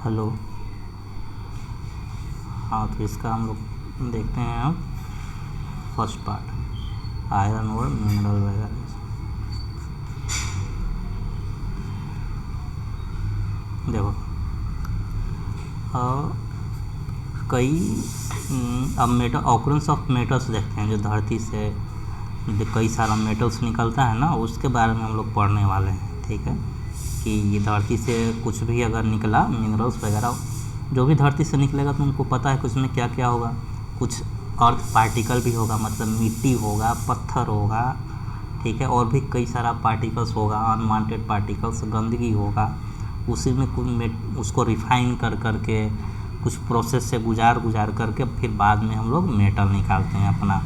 Hello. हाँ, तो इसका हम लोग देखते हैं अब फर्स्ट पार्ट, आयरन और मिनरल वगैरह। देखो अब मेटल ऑकरेंस ऑफ मेटल्स देखते हैं, जो धरती से जो कई सारा मेटल्स निकलता है ना, उसके बारे में हम लोग पढ़ने वाले हैं। ठीक है, कि ये धरती से कुछ भी अगर निकला, मिनरल्स वगैरह जो भी धरती से निकलेगा तो उनको पता है कि उसमें क्या क्या होगा। कुछ अर्थ पार्टिकल भी होगा, मतलब मिट्टी होगा, पत्थर होगा, ठीक है, और भी कई सारा पार्टिकल्स होगा, अनवांटेड पार्टिकल्स, गंदगी होगा। उसी में उसको रिफाइन कर करके कुछ प्रोसेस से गुजार करके फिर बाद में हम लोग मेटल निकालते हैं। अपना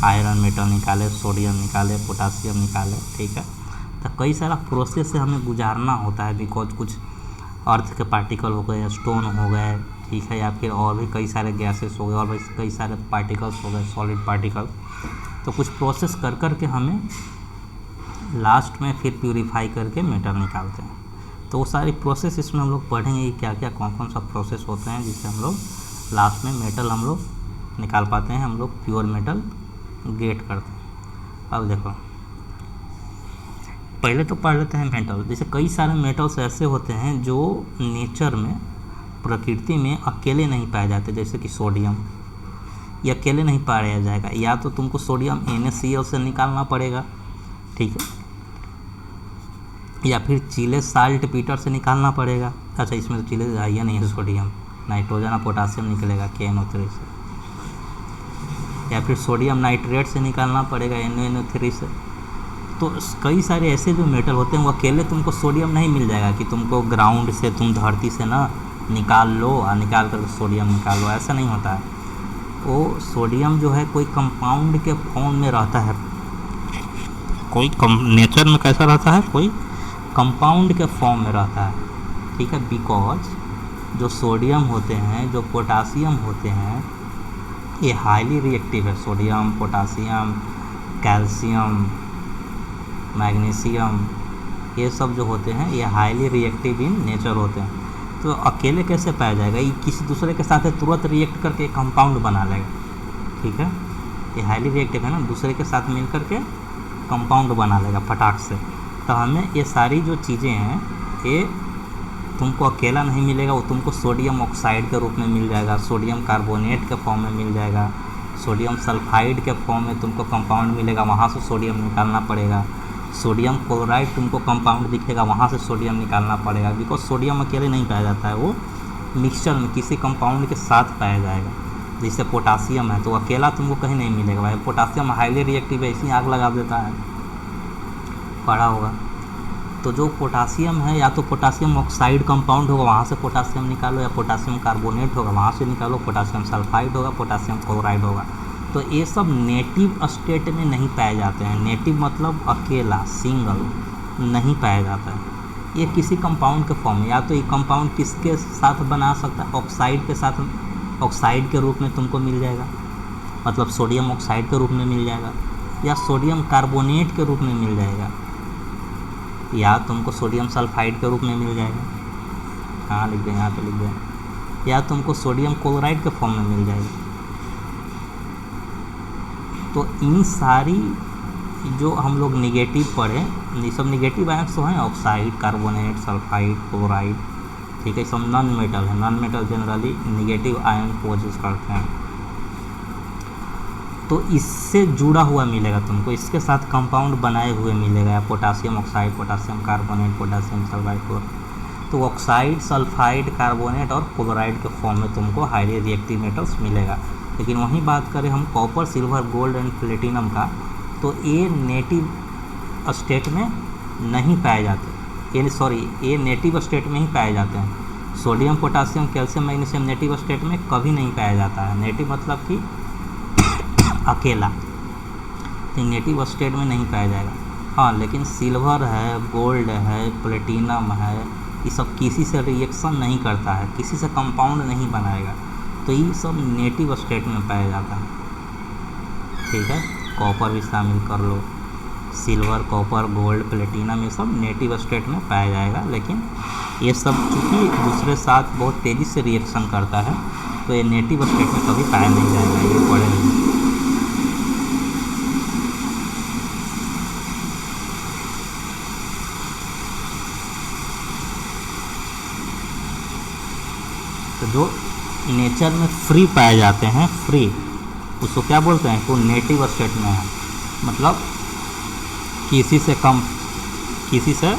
आयरन मेटल निकाले, सोडियम निकाले, पोटासियम निकाले। ठीक है, तो कई सारा प्रोसेस से हमें गुजारना होता है, बिकॉज कुछ अर्थ के पार्टिकल हो गए, स्टोन हो गए, ठीक है, या फिर और भी कई सारे गैसेस हो गए, और भी कई सारे पार्टिकल्स हो गए, सॉलिड पार्टिकल। तो कुछ प्रोसेस कर करके हमें लास्ट में फिर प्यूरीफाई करके मेटल निकालते हैं। तो वो सारी प्रोसेस इसमें हम लोग पढ़ेंगे कि क्या क्या कौन कौन सा प्रोसेस होते हैं, जिससे हम लोग लास्ट में मेटल हम लोग निकाल पाते हैं, हम लोग प्योर मेटल गेट करते हैं। अब देखो, पहले तो पढ़ लेते हैं मेटल। जैसे कई सारे मेटल्स ऐसे होते हैं जो नेचर में, प्रकृति में अकेले नहीं पाए जाते। जैसे कि सोडियम, ये अकेले नहीं पाया जाएगा, या तो तुमको सोडियम NaCl से निकालना पड़ेगा, ठीक है, या फिर चीले साल्ट पीटर से निकालना पड़ेगा। अच्छा, इसमें तो चीले आइए नहीं है, सोडियम, नाइट्रोजन और पोटासियम निकलेगा KNO3 से, या फिर सोडियम नाइट्रेट से निकालना पड़ेगा NaNO3 से। तो कई सारे ऐसे जो मेटल होते हैं वो अकेले तुमको सोडियम नहीं मिल जाएगा कि तुमको ग्राउंड से, तुम धरती से ना निकाल लो और निकाल कर सोडियम निकालो, ऐसा नहीं होता है। वो सोडियम जो है कोई कंपाउंड के फॉर्म में रहता है, नेचर में कैसा रहता है, कोई कंपाउंड के फॉर्म में रहता है। ठीक है, बिकॉज जो सोडियम होते हैं, जो पोटासियम होते हैं, ये हाईली रिएक्टिव है। सोडियम, पोटासियम, कैल्शियम, मैग्नीशियम, ये सब जो होते हैं ये हाईली रिएक्टिव इन नेचर होते हैं। तो अकेले कैसे पाया जाएगा, ये किसी दूसरे के साथ तुरंत रिएक्ट करके कंपाउंड बना लेगा। ठीक है, ये हाईली रिएक्टिव है ना, दूसरे के साथ मिल करके कंपाउंड बना लेगा फटाक से। तो हमें ये सारी जो चीज़ें हैं ये तुमको अकेला नहीं मिलेगा, वो तुमको सोडियम ऑक्साइड के रूप में मिल जाएगा, सोडियम कार्बोनेट के फॉर्म में मिल जाएगा, सोडियम सल्फाइड के फॉर्म में तुमको कंपाउंड मिलेगा, वहाँ से सोडियम निकालना पड़ेगा। सोडियम क्लोराइड तुमको कंपाउंड दिखेगा, वहाँ से सोडियम निकालना पड़ेगा। बिकॉज सोडियम अकेले नहीं पाया जाता है, वो मिक्सचर में किसी कंपाउंड के साथ पाया जाएगा। जैसे पोटासियम है तो अकेला तुमको कहीं नहीं मिलेगा भाई, पोटासियम हाईली रिएक्टिव है, इसी आग लगा देता है, पढ़ा होगा। तो जो पोटासियम है, या तो पोटासियम ऑक्साइड कंपाउंड होगा, वहाँ से पोटासियम निकालो, या पोटासियम कार्बोनेट होगा, वहाँ से निकालो, पोटासियम सल्फाइड होगा, पोटासियम क्लोराइड होगा। तो ये सब नेटिव स्टेट में नहीं पाए जाते हैं। नेटिव मतलब अकेला, सिंगल नहीं पाया जाता है, ये किसी कंपाउंड के फॉर्म में। या तो ये कंपाउंड किसके साथ बना सकता है, ऑक्साइड के साथ, ऑक्साइड के रूप में तुमको मिल जाएगा, मतलब सोडियम ऑक्साइड के रूप में मिल जाएगा, या सोडियम कार्बोनेट के रूप में मिल जाएगा, या तुमको सोडियम सल्फाइड के रूप में मिल जाएगा। हाँ, लिख दें, यहाँ पे लिख दें, या तुमको सोडियम क्लोराइड के फॉर्म में मिल जाएगा। तो इन सारी जो हम लोग निगेटिव पढ़े, ये सब निगेटिव आयन्स तो हैं, ऑक्साइड, कार्बोनेट, सल्फाइड, क्लोराइड, ठीक है, सब नॉन मेटल है। Non metal generally negative ion possess करते हैं। तो इससे जुड़ा हुआ मिलेगा तुमको, इसके साथ कंपाउंड बनाए हुए मिलेगा, या potassium oxide, potassium carbonate, potassium sulphide. तो ऑक्साइड, सल्फाइड, कार्बोनेट और क्लोराइड के फॉर्म में तुमको हाईली रिएक्टिव मेटल्स मिलेगा। लेकिन वहीं बात करें हम copper, silver, gold and platinum का, तो ये नेटिव स्टेट में नहीं पाए जाते, ये नेटिव स्टेट में ही पाए जाते हैं। Sodium, potassium, calcium, magnesium native state में कभी नहीं पाया जाता है। नेटिव मतलब कि अकेला, तो नेटिव स्टेट में नहीं पाया जाएगा। हाँ, लेकिन सिल्वर है, गोल्ड है, प्लेटिनम है, ये सब किसी से रिएक्शन नहीं करता है, किसी से कंपाउंड नहीं बनाएगा, तो ये सब नेटिव स्टेट में पाया जाता है। ठीक है, कॉपर भी शामिल कर लो, सिल्वर, कॉपर, गोल्ड, प्लेटिनम, ये सब नेटिव स्टेट में पाया जाएगा। लेकिन ये सब चूँकि दूसरे साथ बहुत तेज़ी से रिएक्शन करता है, तो ये नेटिव स्टेट में कभी पाया नहीं जाएगा, ये पढ़े नहीं। तो जो नेचर में फ्री पाए जाते हैं, फ्री, उसको क्या बोलते हैं, वो नेटिव स्टेट में है। मतलब किसी से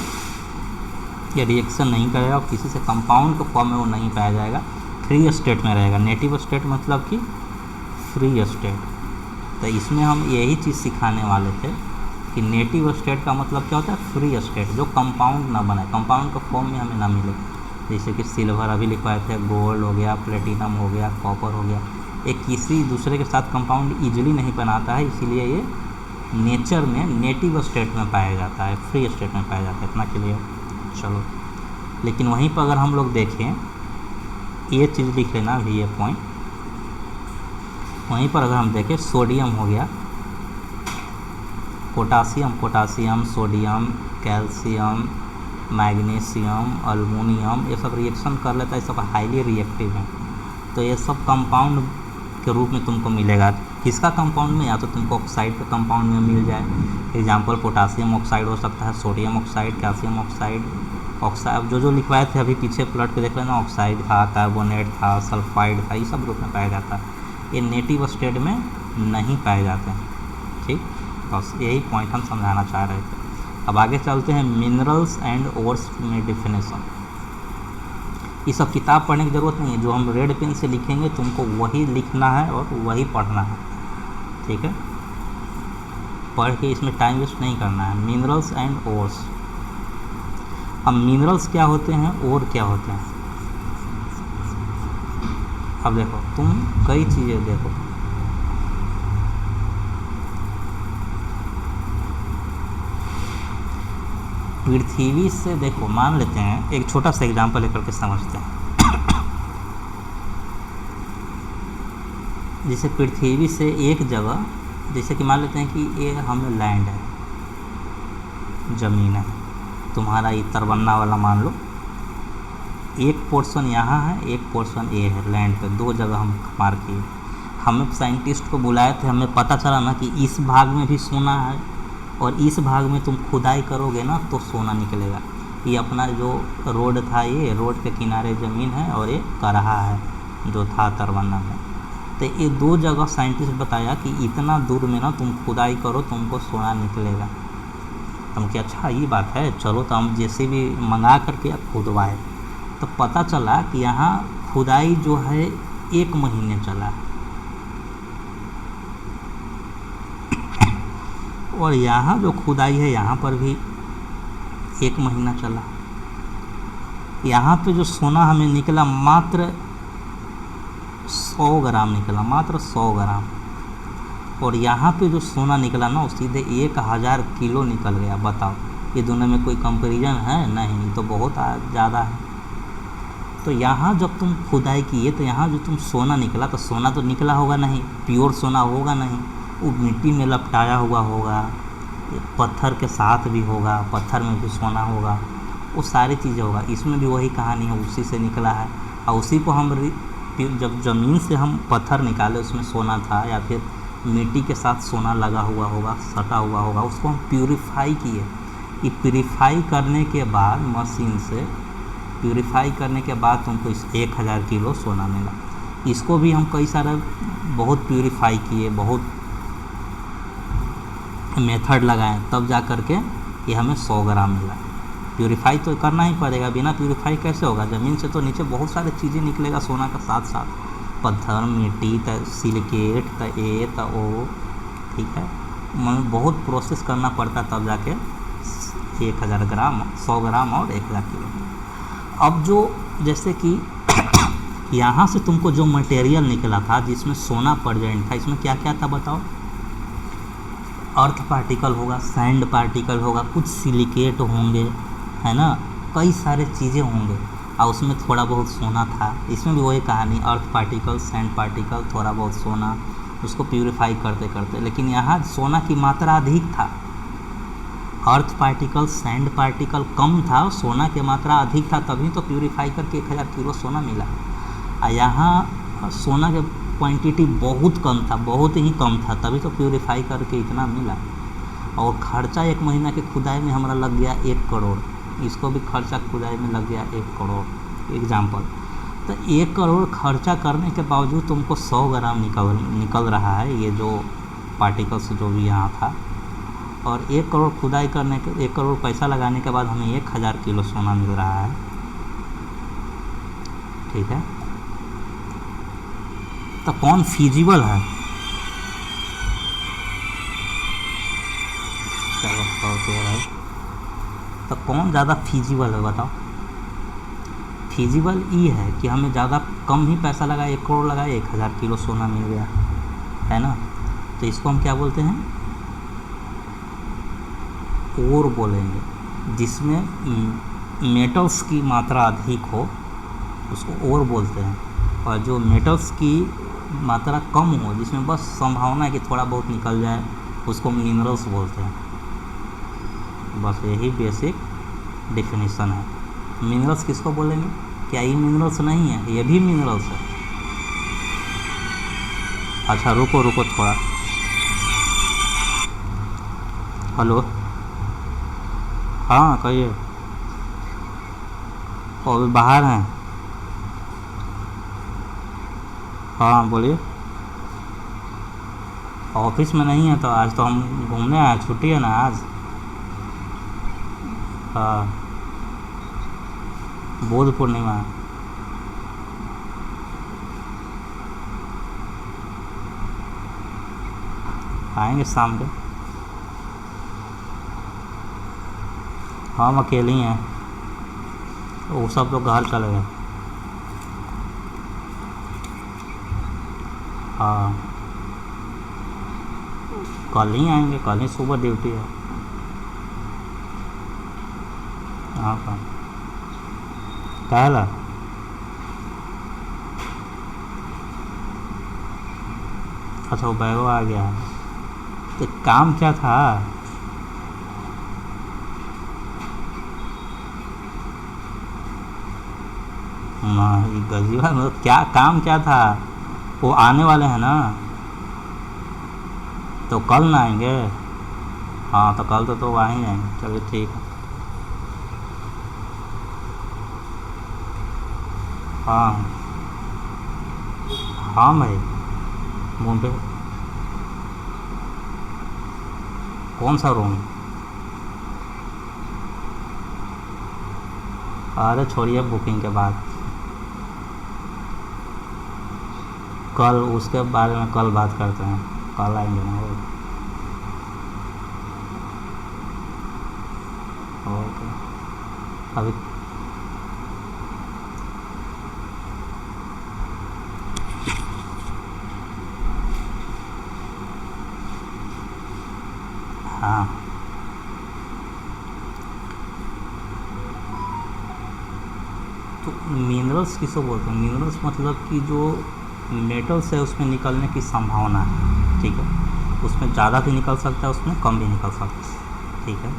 ये रिएक्शन नहीं करेगा और किसी से कंपाउंड के फॉर्म में वो नहीं पाया जाएगा, फ्री स्टेट में रहेगा। नेटिव स्टेट मतलब कि फ्री स्टेट। तो इसमें हम यही चीज़ सिखाने वाले थे कि नेटिव स्टेट का मतलब क्या होता है, फ्री स्टेट, जो कंपाउंड ना बनाए, कंपाउंड के फॉर्म में हमें ना मिले। जैसे कि सिल्वर अभी लिखवाए थे, गोल्ड हो गया, प्लेटिनम हो गया, कॉपर हो गया, ये किसी दूसरे के साथ कंपाउंड ईजिली नहीं बनाता है, इसीलिए ये नेचर में नेटिव स्टेट में पाया जाता है, फ्री स्टेट में पाया जाता है। इतना क्लियर, चलो। लेकिन वहीं पर अगर हम लोग देखें, ये चीज़ लिख लेना अभी, ये पॉइंट, वहीं पर अगर हम देखें, सोडियम हो गया, potassium, sodium, calcium, magnesium, aluminium, ये सब रिएक्शन कर लेता है, ये सब हाईली रिएक्टिव है। तो ये सब कंपाउंड के रूप में तुमको मिलेगा। किसका कंपाउंड में, या तो तुमको ऑक्साइड के कंपाउंड में मिल जाए, एग्जांपल पोटासियम ऑक्साइड हो सकता है, सोडियम ऑक्साइड, कैल्शियम ऑक्साइड, अब जो लिखवाए थे अभी पीछे पलट के देख लेना, ऑक्साइड था, कार्बोनेट था, सल्फाइड था, ये सब रूप में पाया जाता है। ये नेटिव स्टेट में नहीं पाए जाते हैं। ठीक, बस यही पॉइंट हम समझाना चाह रहे थे। अब आगे चलते हैं मिनरल्स एंड ओर्स में डिफिनेशन। ये सब किताब पढ़ने की ज़रूरत नहीं है, जो हम रेड पेन से लिखेंगे तुमको वही लिखना है और वही पढ़ना है। ठीक है, पढ़ के इसमें टाइम वेस्ट नहीं करना है। Minerals and ores. अब मिनरल्स क्या होते हैं, और क्या होते हैं। अब देखो, तुम कई चीज़ें देखो, पृथ्वी से देखो, मान लेते हैं एक छोटा सा एग्जांपल लेकर के समझते हैं। जैसे पृथ्वी से एक जगह, जैसे कि मान लेते हैं कि ये हमें लैंड है, ज़मीन है, तुम्हारा ये तरवन्ना वाला मान लो, एक पोर्शन यहाँ है, एक पोर्शन ये है, लैंड पे दो जगह हम मार्क किए। हमें साइंटिस्ट को बुलाए थे, हमें पता चला ना कि इस भाग में भी सोना है और इस भाग में तुम खुदाई करोगे ना तो सोना निकलेगा। ये अपना जो रोड था, ये रोड के किनारे ज़मीन है और ये करहा है जो था तरवन्ना में। तो ये दो जगह साइंटिस्ट बताया कि इतना दूर में ना तुम खुदाई करो, तुमको सोना निकलेगा। हम क्या, अच्छा ये बात है, चलो तो हम जैसे भी मंगा करके खुदवाए, तो पता चला कि यहाँ खुदाई जो है 1 महीने चला, और यहाँ जो खुदाई है यहाँ पर भी 1 महीना चला। यहाँ पे जो सोना हमें निकला मात्र 100 ग्राम निकला, मात्र 100 ग्राम। और यहाँ पे जो सोना निकला ना, वो सीधे 1000 किलो निकल गया। बताओ, ये दोनों में कोई कंपैरिजन है? नहीं, तो बहुत ज़्यादा है। तो यहाँ जब तुम खुदाई किए तो यहाँ जो तुम सोना निकला, तो सोना तो निकला होगा नहीं, प्योर सोना होगा नहीं, वो मिट्टी में लपटाया हुआ होगा, पत्थर के साथ भी होगा, पत्थर में भी सोना होगा, वो सारी चीज़ें होगा। इसमें भी वही कहानी है, उसी से निकला है। और उसी को हम जब ज़मीन से हम पत्थर निकाले, उसमें सोना था, या फिर मिट्टी के साथ सोना लगा हुआ होगा, सटा हुआ होगा, उसको हम प्यूरीफाई किए। ये प्यूरीफाई करने के बाद, मशीन से प्यूरीफाई करने के बाद तुमको 1000 किलो सोना मिला। इसको भी हम कई सारे बहुत प्यूरीफाई किए, बहुत मेथड लगाए, तब जा कर के ये हमें 100 ग्राम मिला। प्यूरीफाई तो करना ही पड़ेगा, बिना प्यूरीफाई कैसे होगा? ज़मीन से तो नीचे बहुत सारी चीज़ें निकलेगा सोना का साथ साथ, पत्थर, मिट्टी, सिलिकेट, ए ओ, ठीक है, बहुत प्रोसेस करना पड़ता तब जाके 1000 ग्राम, 100 ग्राम और 1000 किलो। अब जो जैसे कि यहाँ से तुमको जो मटेरियल निकला था जिसमें सोना प्रेजेंट था, इसमें क्या क्या था बताओ? अर्थ पार्टिकल होगा, सैंड पार्टिकल होगा, कुछ सिलिकेट होंगे, है ना, कई सारे चीज़ें होंगे, और उसमें थोड़ा बहुत सोना था। इसमें भी वही कहानी, अर्थ पार्टिकल, सैंड पार्टिकल, थोड़ा बहुत सोना, उसको प्यूरीफाई करते करते। लेकिन यहाँ सोना की मात्रा अधिक था, अर्थ पार्टिकल, सैंड पार्टिकल कम था, सोना की मात्रा अधिक था, तभी तो प्यूरिफाई करके 1000 किलो सोना मिला। यहाँ सोना के क्वांटिटी बहुत कम था, बहुत ही कम था, तभी तो प्यूरिफाई करके इतना मिला। और खर्चा 1 महीना के खुदाई में हमारा लग गया 1 करोड़। इसको भी खर्चा खुदाई में लग गया 1 करोड़ एग्जाम्पल। तो 1 करोड़ खर्चा करने के बावजूद तुमको 100 ग्राम निकल रहा है ये जो पार्टिकल्स जो भी यहाँ था। और 1 करोड़ खुदाई करने के 1 करोड़ पैसा लगाने के बाद हमें 1000 किलो सोना मिल रहा है। ठीक है, तो कौन फीजिबल है? तो कौन ज़्यादा फीजिबल है बताओ? फीजिबल ये है कि हमें ज़्यादा कम ही पैसा लगाए, 1 करोड़ लगाए, 1000 किलो सोना मिल गया, है ना। तो इसको हम क्या बोलते हैं? ओर बोलेंगे। जिसमें मेटल्स की मात्रा अधिक हो उसको ओर बोलते हैं, और जो मेटल्स की मात्रा कम हो, जिसमें बस संभावना है कि थोड़ा बहुत निकल जाए, उसको मिनरल्स बोलते हैं। बस यही बेसिक डेफिनेशन है। मिनरल्स किसको बोलेंगे? क्या ये मिनरल्स नहीं है? ये भी मिनरल्स है। अच्छा रुको थोड़ा। हेलो, हाँ कहिए। और बाहर हैं? हाँ बोलिए। ऑफिस में नहीं है तो आज तो हम घूमने आए, छुट्टी है ना आज। हाँ, बुध पूर्णिमा। आएंगे शाम को। हम अकेले ही हैं, वो सब लोग घर चले गए। हाँ कल ही आएंगे, कल ही सुबह ड्यूटी है। हाँ काहे ला? अच्छा वो बैगो आ गया। तो काम क्या था? ये गजीबा मतलब क्या काम क्या था? वो आने वाले हैं ना, तो कल ना आएंगे? हाँ तो कल तो आ ही जाएंगे। चलिए ठीक है। हाँ हाँ भाई, मुँह पे कौन सा रूम? अरे छोड़िए बुकिंग के बाद, कल उसके बारे में कल बात करते हैं। कल आएंगे ना वो। ओके अभी हाँ तो मिनरल्स किसको बोलते हैं? मिनरल्स मतलब कि जो मेटल्स है उसमें निकलने की संभावना है। ठीक है, उसमें ज़्यादा भी निकल सकता है, उसमें कम भी निकल सकता है। ठीक है,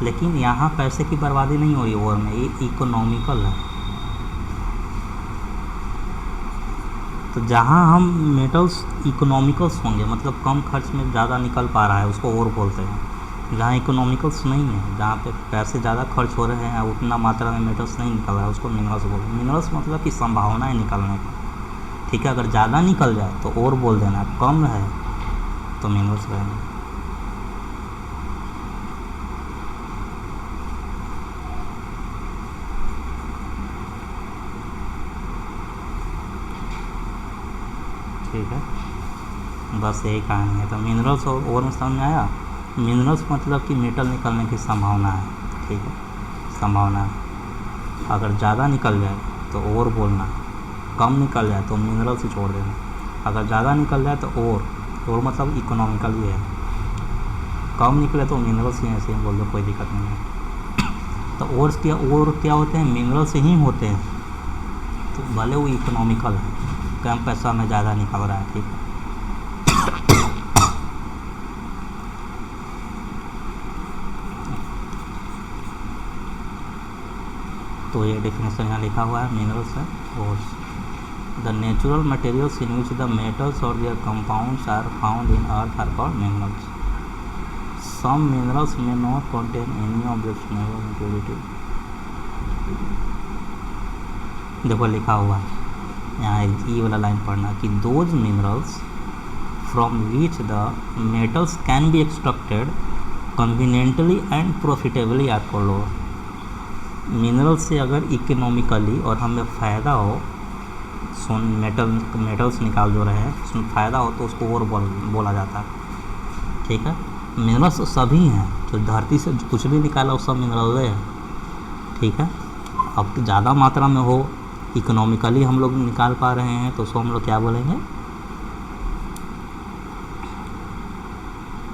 लेकिन यहाँ पैसे की बर्बादी नहीं हो रही ओर में, ये इकोनॉमिकल है। तो जहाँ हम मेटल्स इकोनॉमिकल्स होंगे, मतलब कम खर्च में ज़्यादा निकल पा रहा है, उसको ओर बोलते हैं। जहाँ इकोनॉमिकल्स नहीं है, जहाँ पे पैसे ज़्यादा खर्च हो रहे हैं, उतना मात्रा में मेटल्स नहीं निकल रहा है, उसको मिनरल्स बोलते हैं। मिनरल्स मतलब कि संभावना है निकलने की। ठीक है, अगर ज़्यादा निकल जाए तो और बोल देना, कम है तो मिनरल्स रहेंगे। ठीक है, बस यही कहानी है। तो मिनरल्स और में समझ में आया? मिनरल्स मतलब कि मेटल निकलने की संभावना है। ठीक है, संभावना है। अगर ज़्यादा निकल जाए तो और बोलना, कम निकल जाए तो मिनरल्स ही छोड़ देना। अगर ज़्यादा निकल जाए तो और मतलब इकोनॉमिकल ही है। कम निकले तो मिनरल्स ही ऐसे ही बोल दो, कोई दिक्कत नहीं है। तो और क्या होते हैं? मिनरल्स ही होते हैं, तो भले वो इकोनॉमिकल है, कम पैसा में ज़्यादा निकल रहा है। ठीक है, तो ये डेफिनेशन यहाँ लिखा हुआ है मिनरल्स है ores. The natural materials in which the metals और their compounds are found in earth are called minerals. Some minerals may not contain any of this natural material. देखो लिखा हुआ है यहाँ, ये वाला लाइन पढ़ना कि those minerals from which the metals can be extracted conveniently and profitably are called. Mineral से अगर इकोनॉमिकली और हमें फ़ायदा हो, मेटल्स निकाल जो रहे हैं उसमें फ़ायदा हो तो उसको और बोला जाता है। ठीक है, मिनरल्स सभी हैं, जो धरती से कुछ भी निकाला वो सब मिनरल है। ठीक है, अब ज़्यादा मात्रा में हो, इकोनॉमिकली हम लोग निकाल पा रहे हैं तो उसको हम लोग क्या बोलेंगे,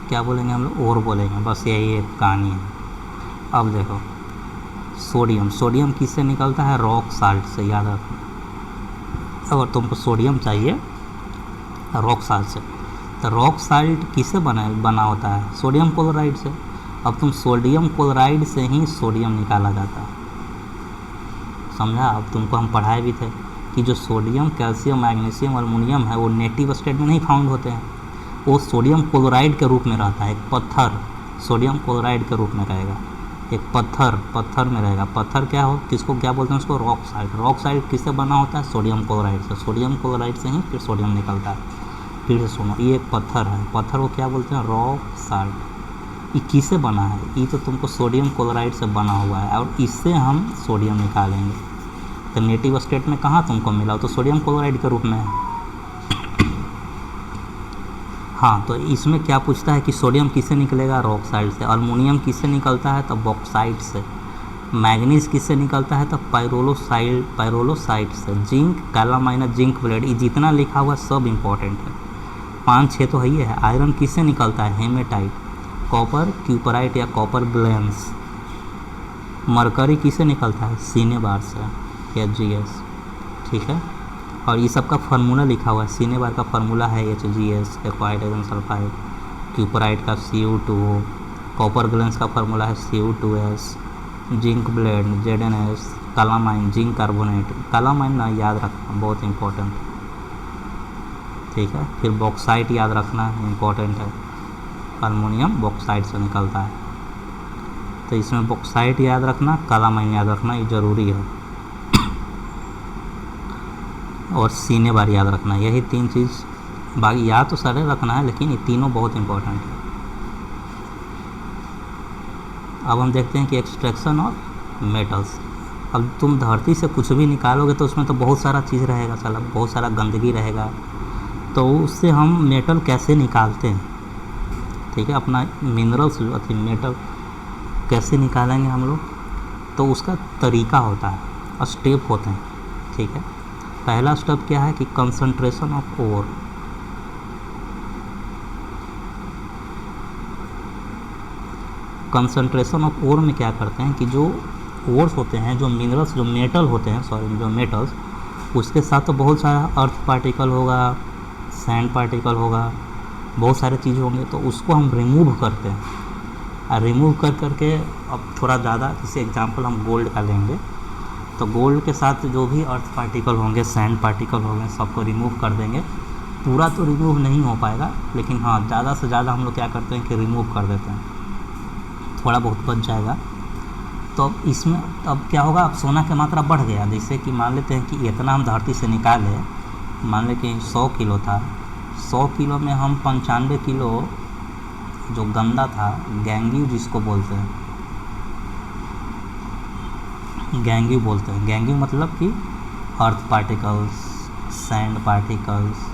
क्या बोलेंगे हम लोग, और बोलेंगे। बस यही एक कहानी है। अब देखो सोडियम, सोडियम किससे निकलता है, रॉक साल्ट से, याद रखना। अगर तुमको सोडियम चाहिए रॉक साल्ट से, तो रॉक साल्ट किससे बना होता है, सोडियम क्लोराइड से। अब तुम सोडियम क्लोराइड से ही सोडियम निकाला जाता है, समझा। अब तुमको हम पढ़ाए भी थे कि जो सोडियम, कैल्शियम, मैग्नीशियम, अल्युमिनियम है वो नेटिव स्टेट में नहीं फाउंड होते हैं, वो सोडियम क्लोराइड के रूप में रहता है। एक पत्थर सोडियम क्लोराइड के रूप में रहेगा, एक पत्थर में रहेगा। पत्थर क्या हो, किसको क्या बोलते हैं उसको, रॉक साल्ट। रॉक साल्ट किससे बना होता है, सोडियम क्लोराइड से। सोडियम क्लोराइड से ही फिर सोडियम निकलता है। फिर से सुनो, ये एक पत्थर है, पत्थर को क्या बोलते हैं, रॉक साल्ट। ये किससे बना है, ये तो तुमको सोडियम क्लोराइड से बना हुआ है और इससे हम सोडियम निकालेंगे। तो नेटिव स्टेट में कहाँ तुमको मिला, तो सोडियम क्लोराइड के रूप में है। हाँ, तो इसमें क्या पूछता है कि सोडियम किससे निकलेगा, रॉक साल्ट से। अल्युमिनियम किससे निकलता है, तो बॉक्साइट से। मैग्नीज किससे निकलता है, तो पायरोलोसाइट से। जिंक, कैलामाइन, जिंक ब्लेड, ये जितना लिखा हुआ सब इम्पोर्टेंट है, 5-6 तो है ही है। आयरन किससे निकलता है, हेमेटाइट। कॉपर, क्यूपराइट या कॉपर ब्लेंस। मरकरी किससे निकलता है, सिनेबार से, Hgs। ठीक है, और ये सब का फार्मूला लिखा हुआ है। सिनेबार का फार्मूला है Hgs, acquired hydrogen sulphide. Cuprite का Cu2, कॉपर ग्लेंस का फार्मूला है Cu2s। Zinc blende Zns। Calamine, zinc carbonate. Calamine ना याद रखना, बहुत इंपॉर्टेंट। ठीक है, फिर बॉक्साइट याद रखना, इम्पोर्टेंट है। अल्युमिनियम बॉक्साइट से निकलता है, तो इसमें बॉक्साइट याद रखना, कैलामाइन याद रखना, ये ज़रूरी है। और सिनेबार याद रखना, यही 3 चीज़। बाकी याद तो सारे रखना है, लेकिन ये तीनों बहुत इंपॉर्टेंट है। अब हम देखते हैं कि एक्सट्रैक्शन ऑफ मेटल्स। अब तुम धरती से कुछ भी निकालोगे तो उसमें तो बहुत सारा चीज़ रहेगा, साला बहुत सारा गंदगी रहेगा, तो उससे हम मेटल कैसे निकालते हैं। ठीक है, अपना मिनरल्स मेटल कैसे निकालेंगे हम लोग, तो उसका तरीका होता है, स्टेप होते हैं। ठीक है, पहला स्टेप क्या है कि concentration of ore. Concentration of ore में क्या करते हैं कि जो ओर्स होते हैं, जो मिनरल्स, जो मेटल होते हैं, सॉरी जो मेटल्स, उसके साथ तो बहुत सारा अर्थ पार्टिकल होगा, सैंड पार्टिकल होगा, बहुत सारे चीज़ होंगे, तो उसको हम रिमूव करते हैं। और रिमूव कर करके अब थोड़ा ज़्यादा, जैसे एग्जांपल हम गोल्ड का लेंगे, तो गोल्ड के साथ जो भी अर्थ पार्टिकल होंगे, सैंड पार्टिकल होंगे, सबको रिमूव कर देंगे। पूरा तो रिमूव नहीं हो पाएगा, लेकिन हाँ ज़्यादा से ज़्यादा हम लोग क्या करते हैं कि रिमूव कर देते हैं, थोड़ा बहुत बच जाएगा। तो इसमें अब क्या होगा, अब सोना की मात्रा बढ़ गया। जैसे कि मान लेते हैं कि इतना हम धरती से निकाले, मान लें कि 100 किलो था, 100 किलो में हम 95 किलो जो गंदा था, गैंगीव जिसको बोलते हैं, गैंगीव बोलते हैं। गैंगीव मतलब कि अर्थ पार्टिकल्स, सैंड पार्टिकल्स,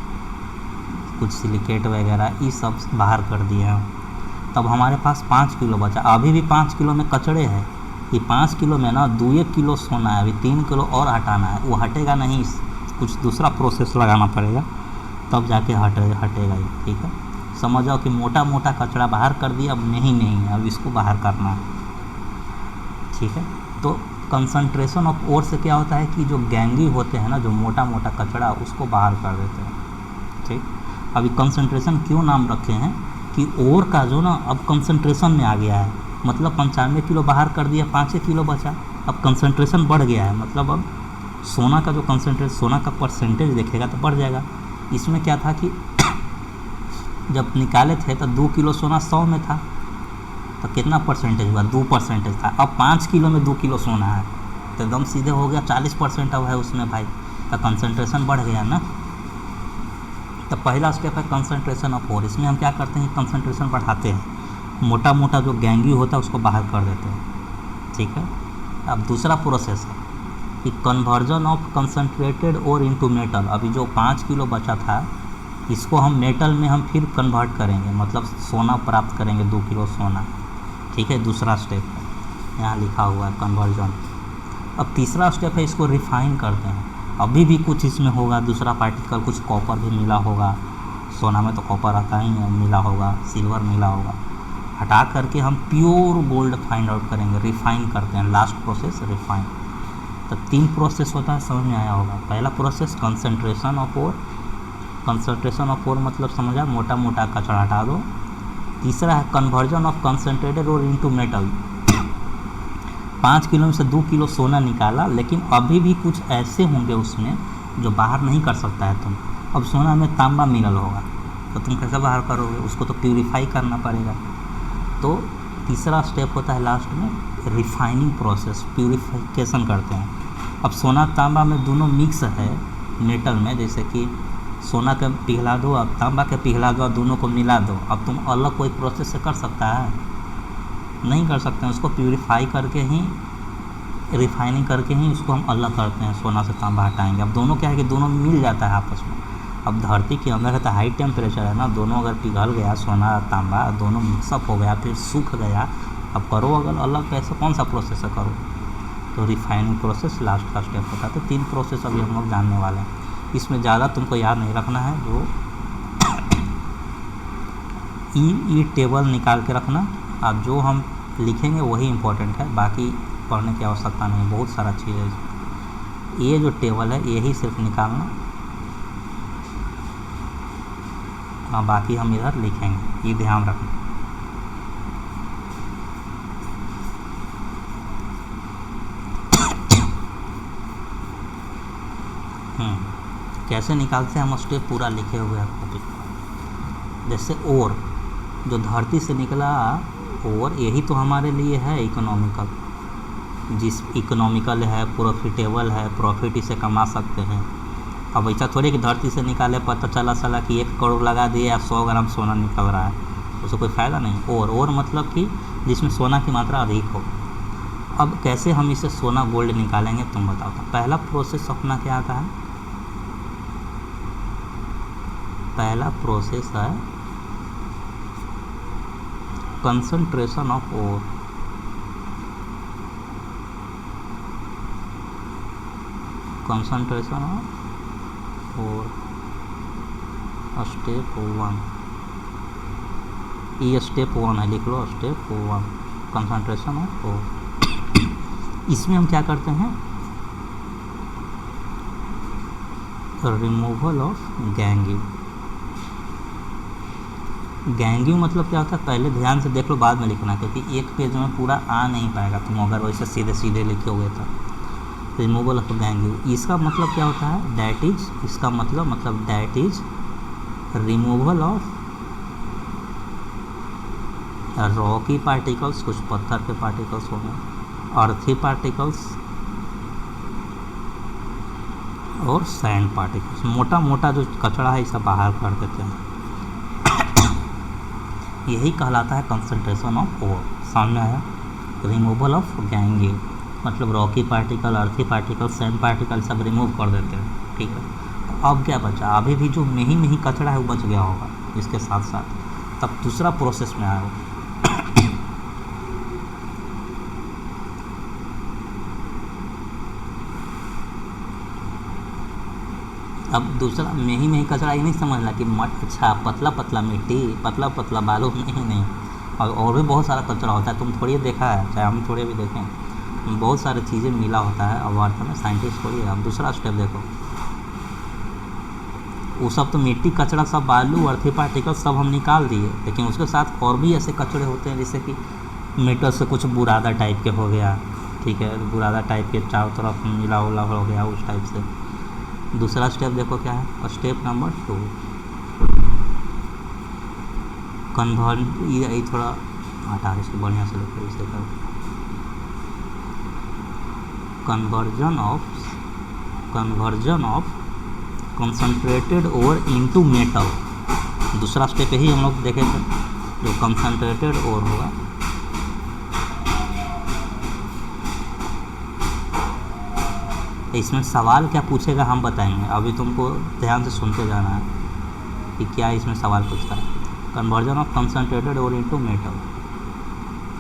कुछ सिलिकेट वगैरह, ये सब बाहर कर दिए हैं। तब हमारे पास 5 किलो बचा। अभी भी 5 किलो में कचड़े हैं। ये 5 किलो में ना 2 किलो सोना है, अभी 3 किलो और हटाना है। वो हटेगा नहीं, कुछ दूसरा प्रोसेस लगाना पड़ेगा, तब जाके हटेगा ये। ठीक है, समझ जाओ कि मोटा मोटा कचरा बाहर कर दिया, अब नहीं है, अब इसको बाहर करना है। ठीक है, तो कंसंट्रेशन ऑफ ओर से क्या होता है कि जो गैंगी होते हैं ना, जो मोटा मोटा कचरा, उसको बाहर कर देते हैं। ठीक, अभी कंसंट्रेशन क्यों नाम रखे हैं कि ओर का जो ना अब कंसंट्रेशन में आ गया है, मतलब 95 किलो बाहर कर दिया, 5 किलो बचा, अब कंसंट्रेशन बढ़ गया है, मतलब अब सोना का जो कंसंट्रेशन, सोना का परसेंटेज देखेगा तो बढ़ जाएगा। इसमें क्या था कि जब निकाले थे तो 2 किलो सोना 100 में था, तो कितना परसेंटेज हुआ, 2% था। अब 5 किलो में 2 किलो सोना है तो एकदम सीधे हो गया 40% अब है उसमें भाई, तो कंसंट्रेशन बढ़ गया ना। तो पहला स्टेप है कंसंट्रेशन ऑफ ओर। इसमें हम क्या करते हैं, कंसंट्रेशन बढ़ाते हैं, मोटा मोटा जो गैंगी होता है उसको बाहर कर देते हैं, ठीक है। अब दूसरा प्रोसेस है कि conversion of concentrated ore into metal. अभी जो 5 किलो बचा था इसको हम मेटल में हम फिर कन्वर्ट करेंगे, मतलब सोना प्राप्त करेंगे, 2 किलो सोना, ठीक है। दूसरा स्टेप है, यहाँ लिखा हुआ है कन्वर्जन। अब तीसरा स्टेप है, इसको रिफाइन करते हैं। अभी भी कुछ इसमें होगा दूसरा पार्टिकल, कुछ कॉपर भी मिला होगा, सोना में तो कॉपर आता ही है, मिला होगा, सिल्वर मिला होगा, हटा करके हम प्योर गोल्ड फाइंड आउट करेंगे, रिफाइन करते हैं। Last process refine. तो 3 प्रोसेस होता है, समझ में आया होगा। पहला process concentration of ore, concentration of ore मतलब समझा, मोटा मोटा कचरा हटा दो। तीसरा है conversion of concentrated ore into metal. 5 kilo में से 2 किलो सोना निकाला, लेकिन अभी भी कुछ ऐसे होंगे उसमें जो बाहर नहीं कर सकता है तुम। अब सोना में तांबा मिनरल होगा तो तुम कैसे बाहर करोगे, उसको तो प्यूरिफाई करना पड़ेगा। तो तीसरा स्टेप होता है लास्ट में रिफाइनिंग प्रोसेस, प्यूरिफिकेशन करते हैं। अब सोना तांबा में दोनों मिक्स है मेटल में, जैसे कि सोना के पिघला दो, अब तांबा के पिघला दो, दोनों को मिला दो। अब तुम अलग कोई प्रोसेस से कर सकता है, नहीं कर सकते हैं। उसको प्यूरिफाई करके ही, रिफाइनिंग करके ही उसको हम अलग करते हैं, सोना से तांबा हटाएंगे। अब दोनों क्या है कि दोनों मिल जाता है आपस में। अब धरती के अंदर है तो हाई टेम्परेचर है ना, दोनों अगर पिघल गया सोना तांबा, दोनों मिक्सअप हो गया, फिर सूख गया, अब करो अगर अलग, कैसे, कौन सा प्रोसेस है करो। तो रिफाइनिंग प्रोसेस लास्ट का स्टेप होता है। तो 3 प्रोसेस अभी हम लोग जानने वाले हैं, इसमें ज़्यादा तुमको याद नहीं रखना है। जो ई टेबल निकाल के रखना, अब जो हम लिखेंगे वही इम्पोर्टेंट है, बाकी पढ़ने की आवश्यकता नहीं, बहुत सारा चीज़ है। ये जो टेबल है यही सिर्फ निकालना, हाँ बाकी हम इधर लिखेंगे, ये ध्यान रखना। कैसे निकालते हैं हम, स्टेप पूरा लिखे हुए हैं टॉपिक। जैसे ओर, जो धरती से निकला ओर, यही तो हमारे लिए है इकोनॉमिकल, जिस इकोनॉमिकल है, प्रॉफिटेबल है, प्रॉफिट इसे कमा सकते हैं। अब ऐसा थोड़ी कि धरती से निकाले, पता चला कि 1 करोड़ लगा दिए, अब 100 ग्राम सोना निकल रहा है, उससे कोई फ़ायदा नहीं। और मतलब कि जिसमें सोना की मात्रा अधिक हो। अब कैसे हम इसे सोना गोल्ड निकालेंगे तुम बताओ। तो पहला प्रोसेस अपना क्या आता है, पहला प्रोसेस है concentration of ore. Concentration of ore step 1, ये स्टेप 1 है, लिख लो स्टेप 1 कंसंट्रेशन ऑफ ओर। इसमें हम क्या करते हैं, रिमूवल ऑफ गैंगिंग। गैंगिंग मतलब क्या होता है, पहले ध्यान से देख लो, बाद में लिखना, क्योंकि एक पेज में पूरा आ नहीं पाएगा तुम अगर वैसे सीधे सीधे लिखे हुए तो। रिमूवल ऑफ गैंगिंग, इसका मतलब क्या होता है, डैट इज, इसका मतलब that is removal of Rocky particles, कुछ पत्थर के पार्टिकल्स होंगे, अर्थी पार्टिकल्स और सैंड पार्टिकल्स। मोटा मोटा जो कचरा है इसे बाहर कर देते हैं, यही कहलाता है कंसंट्रेशन ऑफ ओर। सामने आया, रिमूवल ऑफ गैंगिंग मतलब rocky particle, earthy particle, sand particle सब रिमूव कर देते हैं, ठीक है। तो अब क्या बचा, अभी भी जो नहीं कचरा है वो बच गया होगा इसके साथ साथ, तब दूसरा प्रोसेस में आएगा। अब दूसरा में ही कचरा, ये नहीं समझना कि अच्छा पतला पतला मिट्टी, पतला पतला बालू, नहीं। और भी बहुत सारा कचरा होता है, तुम थोड़ी देखा है, चाहे हम थोड़े भी देखें, बहुत सारी चीज़ें मिला होता है। अब वार्ता में साइंटिस्ट थोड़ी है। अब दूसरा स्टेप देखो, वो सब तो मिट्टी कचरा सब, बालू, अर्थी पार्टिकल सब हम निकाल दिए, लेकिन उसके साथ और भी ऐसे कचरे होते हैं, जैसे कि मेटल से कुछ बुरादा टाइप के हो गया, ठीक है, बुरादा टाइप के चारों तरफ मिला उला हो गया उस टाइप से। दूसरा स्टेप देखो क्या है, स्टेप नंबर 2 कन्वर्ट, ये थोड़ा हटा इसको बढ़िया से लिखो, इसे कर conversion of concentrated ore into metal. दूसरा स्टेप यही हम लोग देखे थे, जो कंसनट्रेटेड ओर होगा इसमें सवाल क्या पूछेगा हम बताएंगे, अभी तुमको ध्यान से सुनते जाना है कि क्या इसमें सवाल पूछता है। Conversion of concentrated ore into metal.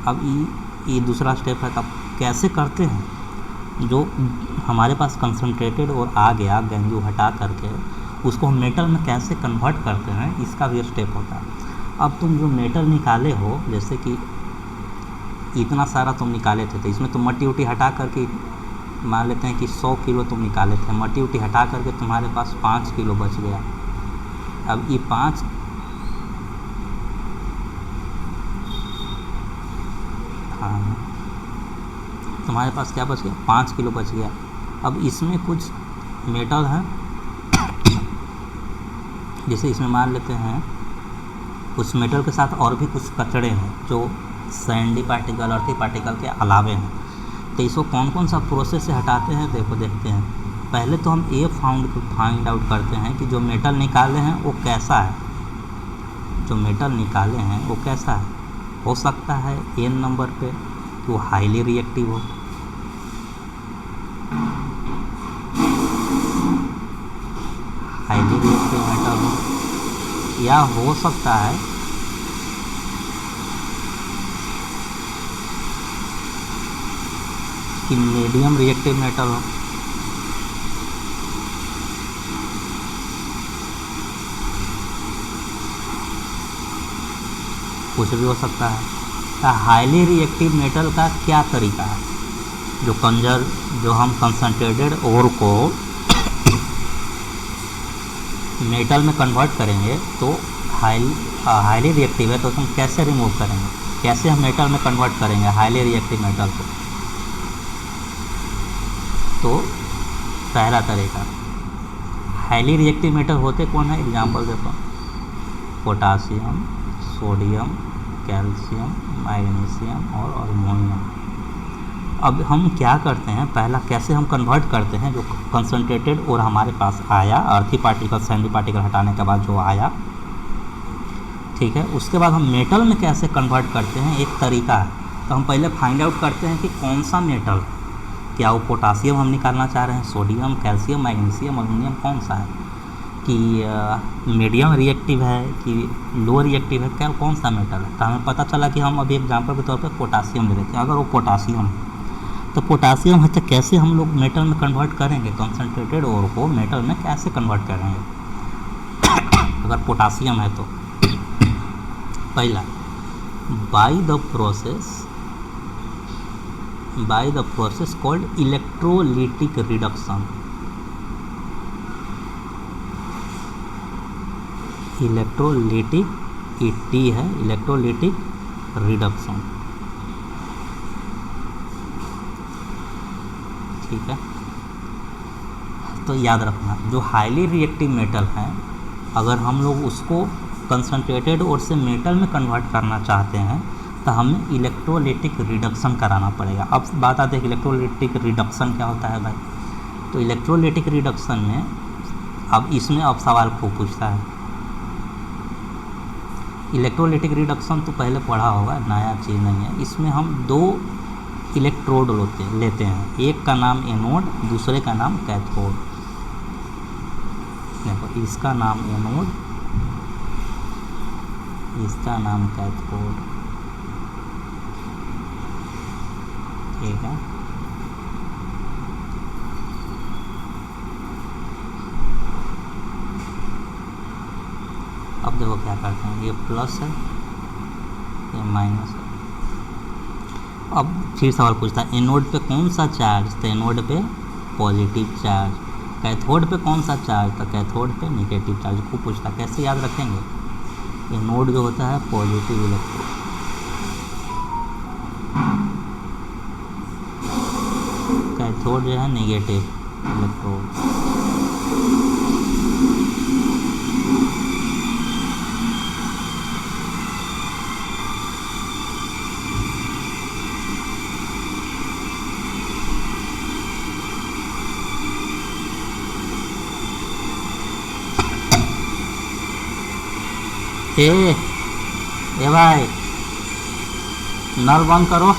अब ये दूसरा स्टेप है, तब कैसे करते हैं। जो हमारे पास कंसनट्रेटेड और आ गया गैंजू हटा करके उसको हम मेटल में कैसे कन्वर्ट करते हैं, इसका भी स्टेप होता है। अब तुम जो मेटल निकाले हो, जैसे कि इतना सारा तुम निकाले थे, तो इसमें तुम मट्टी उट्टी हटा करके मान लेते हैं कि 100 किलो तुम निकाले थे, मट्टी उट्टी हटा करके तुम्हारे पास 5 किलो बच गया। अब ये 5 हाँ तुम्हारे पास क्या बच गया, 5 किलो बच गया। अब इसमें कुछ मेटल है, जैसे इसमें मान लेते हैं उस मेटल के साथ और भी कुछ कचड़े हैं जो सैंडी पार्टिकल, अर्थी पार्टिकल के अलावे हैं। तो इसको कौन कौन सा प्रोसेस से हटाते हैं, देखो देखते हैं। पहले तो हम ये फाइंड आउट करते हैं कि जो मेटल निकाले हैं वो कैसा है। जो मेटल निकाले हैं वो कैसा है। हो सकता है एन नंबर पे कि वो हाईली रिएक्टिव हो, हाईली रिएक्टिव मेटल हो, या हो सकता है कि मीडियम रिएक्टिव मेटल हो। कुछ भी हो सकता है। हाईली रिएक्टिव मेटल का क्या तरीका है, जो हम कंसनट्रेटेड ओर को मेटल में कन्वर्ट करेंगे तो हाईली रिएक्टिव है, तो हम कैसे रिमूव करेंगे, कैसे हम मेटल में कन्वर्ट करेंगे हाईली रिएक्टिव मेटल को। तो पहला तरीका, हाईली रिएक्टिव मेटल होते कौन है, एग्जांपल देखो, पोटासियम, सोडियम, कैल्शियम, मैग्नीशियम और अल्मोनियम। अब हम क्या करते हैं, पहला कैसे हम कन्वर्ट करते हैं, जो कंसनट्रेटेड और हमारे पास आया, अर्थी पार्टिकल सैंडी पार्टिकल हटाने के बाद जो आया, ठीक है, उसके बाद हम मेटल में कैसे कन्वर्ट करते हैं, एक तरीका है। तो हम पहले फाइंड आउट करते हैं कि कौन सा मेटल, क्या वो पोटासियम हम निकालना चाह रहे हैं, सोडियम, कैल्शियम, मैग्नीशियम, अल्मोनियम कौन सा है, कि मीडियम रिएक्टिव है कि लो रिएक्टिव है, क्या कौन सा मेटल है। तो हमें पता चला कि हम अभी एग्जांपल के तौर पर पोटासियम ले लेते हैं। अगर वो पोटासियम है तो पोटासियम है तो कैसे हम लोग मेटल में कन्वर्ट करेंगे, कंसनट्रेटेड ओर को मेटल में कैसे कन्वर्ट करेंगे अगर पोटासियम है तो। पहला, by the process called electrolytic reduction. Electrolytic T है, इलेक्ट्रोलिटिक रिडक्शन, ठीक है। तो याद रखना, जो हाईली रिएक्टिव मेटल है, अगर हम लोग उसको कंसनट्रेटेड और से मेटल में कन्वर्ट करना चाहते हैं तो हमें इलेक्ट्रोलिटिक रिडक्शन कराना पड़ेगा। अब बात आती है कि इलेक्ट्रोलिटिक रिडक्शन क्या होता है भाई। तो इलेक्ट्रोलिटिक रिडक्शन में अब सवाल खूब पूछता है। इलेक्ट्रोलिटिक रिडक्शन तो पहले पढ़ा होगा, नया चीज़ नहीं है। इसमें हम 2 इलेक्ट्रोड लेते हैं, एक का नाम एनोड, दूसरे का नाम कैथोड। देखो, इसका नाम एनोड, इसका नाम कैथोड, ठीक है। अब देखो क्या करते हैं, ये प्लस है, ये माइनस है। अब फिर सवाल पूछता है एनोड पे कौन सा चार्ज, तो एनोड पे पॉजिटिव चार्ज। कैथोड पे कौन सा चार्ज, तो कैथोड पे नेगेटिव चार्ज। खूब पूछता है, कैसे याद रखेंगे। एनोड जो होता है पॉजिटिव इलेक्ट्रॉन, कैथोड जो है नेगेटिव इलेक्ट्रोड। ए भाई नल बंद करो।